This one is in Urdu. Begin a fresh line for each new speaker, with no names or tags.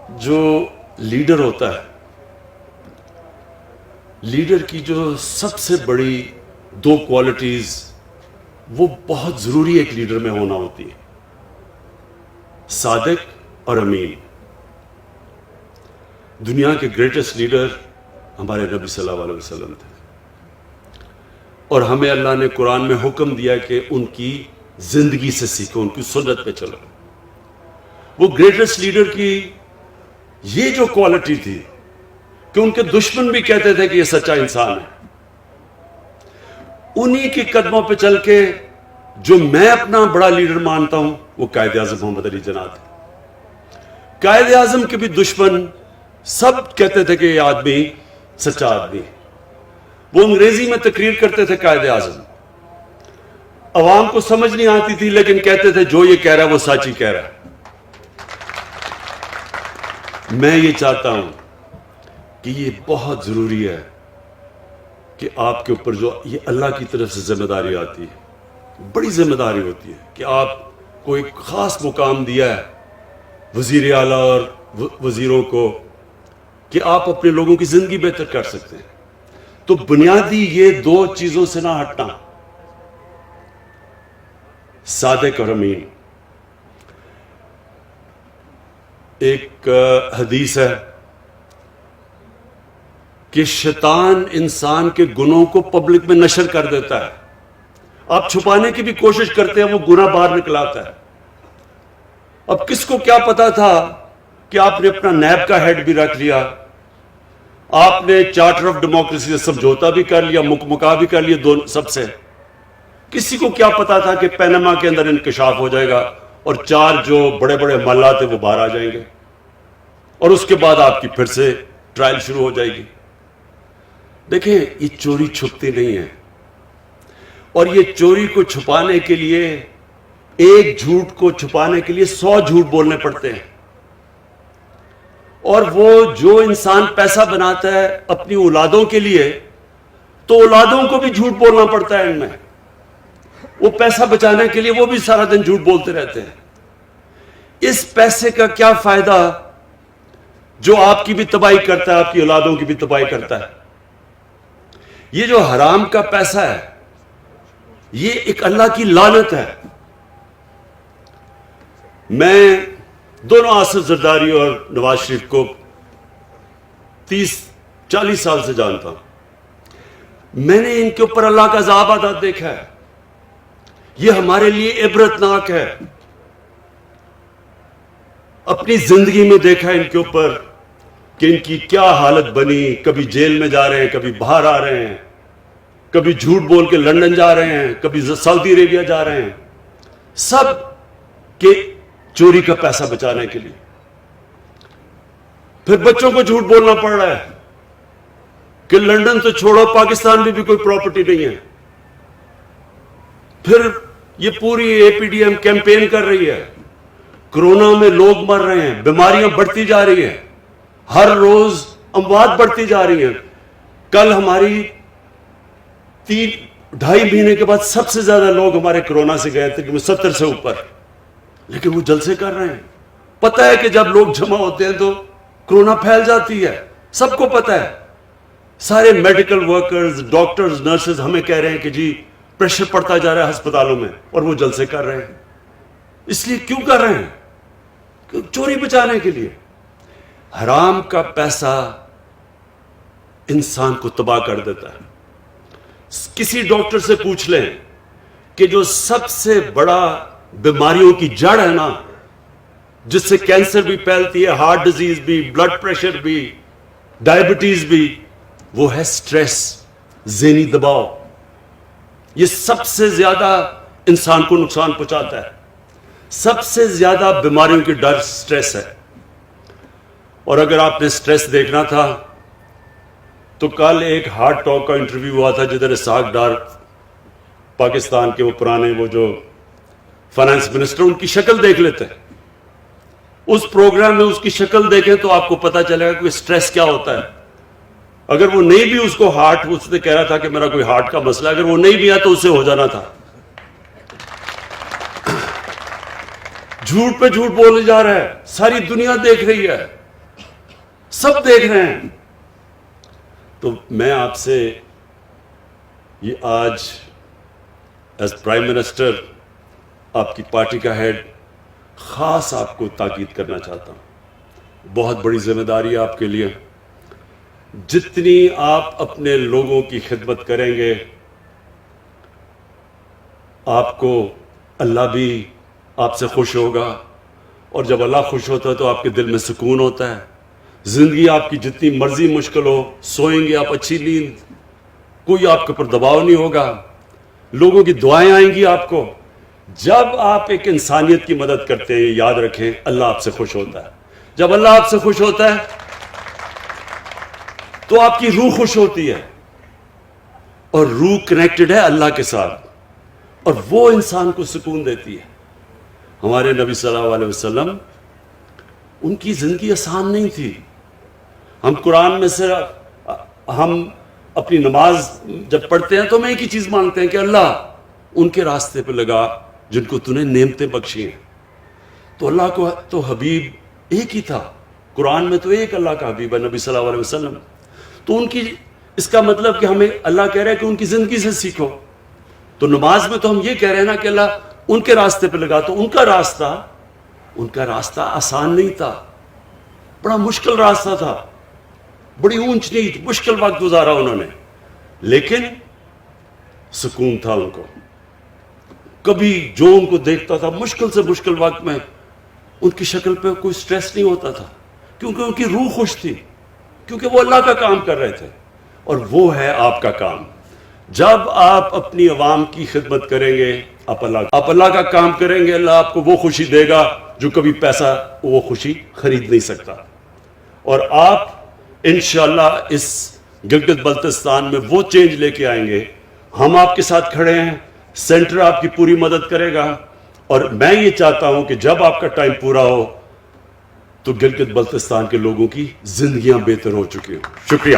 جو لیڈر ہوتا ہے، لیڈر کی جو سب سے بڑی دو کوالٹیز وہ بہت ضروری ایک لیڈر میں ہونا ہوتی ہے، صادق اور امین۔ دنیا کے گریٹسٹ لیڈر ہمارے نبی صلی اللہ علیہ وسلم تھے، اور ہمیں اللہ نے قرآن میں حکم دیا کہ ان کی زندگی سے سیکھو، ان کی سنت پہ چلو۔ وہ گریٹسٹ لیڈر کی یہ جو کوالٹی تھی کہ ان کے دشمن بھی کہتے تھے کہ یہ سچا انسان ہے، انہی کے قدموں پہ چل کے جو میں اپنا بڑا لیڈر مانتا ہوں وہ قائد اعظم محمد علی جناح تھے۔ قائد اعظم کے بھی دشمن سب کہتے تھے کہ یہ آدمی سچا آدمی ہے۔ وہ انگریزی میں تقریر کرتے تھے قائد اعظم، عوام کو سمجھ نہیں آتی تھی لیکن کہتے تھے جو یہ کہہ رہا ہے وہ سچ ہی کہہ رہا ہے۔ میں یہ چاہتا ہوں کہ یہ بہت ضروری ہے کہ آپ کے اوپر جو یہ اللہ کی طرف سے ذمہ داری آتی ہے، بڑی ذمہ داری ہوتی ہے کہ آپ کو ایک خاص مقام دیا ہے وزیر اعلیٰ اور وزیروں کو کہ آپ اپنے لوگوں کی زندگی بہتر کر سکتے ہیں، تو بنیادی یہ دو چیزوں سے نہ ہٹنا، صادق اور امین۔ ایک حدیث ہے کہ شیطان انسان کے گناہوں کو پبلک میں نشر کر دیتا ہے، آپ چھپانے کی بھی کوشش کرتے ہیں وہ گناہ باہر نکل آتا ہے۔ اب کس کو کیا پتا تھا کہ آپ نے اپنا نیب کا ہیڈ بھی رکھ لیا، آپ نے چارٹر آف ڈیموکریسی سے سمجھوتا بھی کر لیا، مکا بھی کر لیا دونوں سب سے۔ کسی کو کیا پتا تھا کہ پینما کے اندر انکشاف ہو جائے گا اور 4 جو بڑے بڑے محلات ہیں وہ باہر آ جائیں گے، اور اس کے بعد آپ کی پھر سے ٹرائل شروع ہو جائے گی۔ دیکھیں یہ چوری چھپتی نہیں ہے، اور یہ چوری کو چھپانے کے لیے، ایک جھوٹ کو چھپانے کے لیے 100 جھوٹ بولنے پڑتے ہیں، اور وہ جو انسان پیسہ بناتا ہے اپنی اولادوں کے لیے تو اولادوں کو بھی جھوٹ بولنا پڑتا ہے ان میں، وہ پیسہ بچانے کے لیے وہ بھی سارا دن جھوٹ بولتے رہتے ہیں۔ اس پیسے کا کیا فائدہ جو آپ کی بھی تباہی کرتا ہے، آپ کی اولادوں کی بھی تباہی کرتا ہے؟ یہ جو حرام کا پیسہ ہے یہ ایک اللہ کی لعنت ہے۔ میں دونوں آصف زرداری اور نواز شریف کو 30-40 سال سے جانتا ہوں، میں نے ان کے اوپر اللہ کا عذاب آتا دیکھا ہے، یہ ہمارے لیے عبرتناک ہے۔ اپنی زندگی میں دیکھا ان کے اوپر کہ ان کی کیا حالت بنی، کبھی جیل میں جا رہے ہیں، کبھی باہر آ رہے ہیں، کبھی جھوٹ بول کے لندن جا رہے ہیں، کبھی سعودی عربیہ جا رہے ہیں، سب کے چوری کا پیسہ بچانے کے لیے۔ پھر بچوں کو جھوٹ بولنا پڑ رہا ہے کہ لندن تو چھوڑو پاکستان میں بھی کوئی پراپرٹی نہیں ہے۔ پھر یہ پوری اے پی ڈی ایم کیمپین کر رہی ہے، کرونا میں لوگ مر رہے ہیں، بیماریاں بڑھتی جا رہی ہیں، ہر روز اموات بڑھتی جا رہی ہیں۔ کل ہماری 3-2.5 مہینے کے بعد سب سے زیادہ لوگ ہمارے کرونا سے گئے تھے، 70 سے اوپر، لیکن وہ جلسے کر رہے ہیں۔ پتہ ہے کہ جب لوگ جمع ہوتے ہیں تو کرونا پھیل جاتی ہے، سب کو پتہ ہے۔ سارے میڈیکل ورکرز، ڈاکٹرز، نرسز ہمیں کہہ رہے ہیں کہ جی پریشر پڑتا جا رہا ہے ہسپتالوں میں، اور وہ جلسے کر رہے ہیں۔ اس لیے کیوں کر رہے ہیں؟ چوری بچانے کے لیے۔ حرام کا پیسہ انسان کو تباہ کر دیتا ہے۔ کسی ڈاکٹر سے پوچھ لیں کہ جو سب سے بڑا بیماریوں کی جڑ ہے نا، جس سے کینسر بھی پھیلتی ہے، ہارٹ ڈیزیز بھی، بلڈ پریشر بھی، ڈائبٹیز بھی، وہ ہے سٹریس، ذہنی دباؤ۔ یہ سب سے زیادہ انسان کو نقصان پہنچاتا ہے، سب سے زیادہ بیماریوں کی ڈر سٹریس ہے۔ اور اگر آپ نے سٹریس دیکھنا تھا تو کل ایک ہارٹ ٹاک کا انٹرویو ہوا تھا جدھر اسحاق ڈار، پاکستان کے وہ پرانے وہ جو فائنانس منسٹر، ان کی شکل دیکھ لیتے ہیں۔ اس پروگرام میں اس کی شکل دیکھیں تو آپ کو پتا چلے گا کہ سٹریس کیا ہوتا ہے۔ اگر وہ نہیں بھی اس کو ہارٹ، اس نے کہہ رہا تھا کہ میرا کوئی ہارٹ کا مسئلہ، اگر وہ نہیں بھی آیا تو اسے ہو جانا تھا۔ جھوٹ پہ جھوٹ بولے جا رہا ہے، ساری دنیا دیکھ رہی ہے، سب دیکھ رہے ہیں. تو میں آپ سے یہ آج ایز پرائم منسٹر، آپ کی پارٹی کا ہیڈ، خاص آپ کو تاکید کرنا چاہتا ہوں. بہت بڑی ذمہ داری ہے آپ کے لیے. جتنی آپ اپنے لوگوں کی خدمت کریں گے، آپ کو اللہ بھی آپ سے خوش ہوگا، اور جب اللہ خوش ہوتا ہے تو آپ کے دل میں سکون ہوتا ہے. زندگی آپ کی جتنی مرضی مشکل ہو، سوئیں گے آپ اچھی نیند، کوئی آپ کے اوپر دباؤ نہیں ہوگا، لوگوں کی دعائیں آئیں گی آپ کو. جب آپ ایک انسانیت کی مدد کرتے ہیں، یاد رکھیں اللہ آپ سے خوش ہوتا ہے. جب اللہ آپ سے خوش ہوتا ہے تو آپ کی روح خوش ہوتی ہے، اور روح کنیکٹڈ ہے اللہ کے ساتھ، اور وہ انسان کو سکون دیتی ہے. ہمارے نبی صلی اللہ علیہ وسلم، ان کی زندگی آسان نہیں تھی. ہم قرآن میں سے ہم اپنی نماز جب پڑھتے ہیں تو ہم ایک ہی چیز مانگتے ہیں کہ اللہ ان کے راستے پہ لگا جن کو تو نے نعمتیں بخشی ہیں. تو اللہ کو تو حبیب ایک ہی تھا، قرآن میں تو ایک اللہ کا حبیب ہے نبی صلی اللہ علیہ وسلم. تو ان کی، اس کا مطلب کہ ہمیں اللہ کہہ رہا ہے کہ ان کی زندگی سے سیکھو. تو نماز میں تو ہم یہ کہہ رہے ہیں نا کہ اللہ ان کے راستے پہ لگا. تو ان کا راستہ آسان نہیں تھا، بڑا مشکل راستہ تھا، بڑی اونچ نیچ مشکل وقت گزارا انہوں نے، لیکن سکون تھا ان کو. کبھی جو ان کو دیکھتا تھا مشکل سے مشکل وقت میں، ان کی شکل پہ کوئی سٹریس نہیں ہوتا تھا، کیونکہ ان کی روح خوش تھی، کیونکہ وہ اللہ کا کام کر رہے تھے. اور وہ ہے آپ کا کام. جب آپ اپنی عوام کی خدمت کریں گے، آپ اللہ کا کام کریں گے، اللہ آپ کو وہ خوشی دے گا جو کبھی پیسہ وہ خوشی خرید نہیں سکتا. اور آپ انشاءاللہ اس گلگت بلتستان میں وہ چینج لے کے آئیں گے. ہم آپ کے ساتھ کھڑے ہیں، سینٹر آپ کی پوری مدد کرے گا. اور میں یہ چاہتا ہوں کہ جب آپ کا ٹائم پورا ہو تو گلگت بلتستان کے لوگوں کی زندگیاں بہتر ہو چکی ہوں. شکریہ.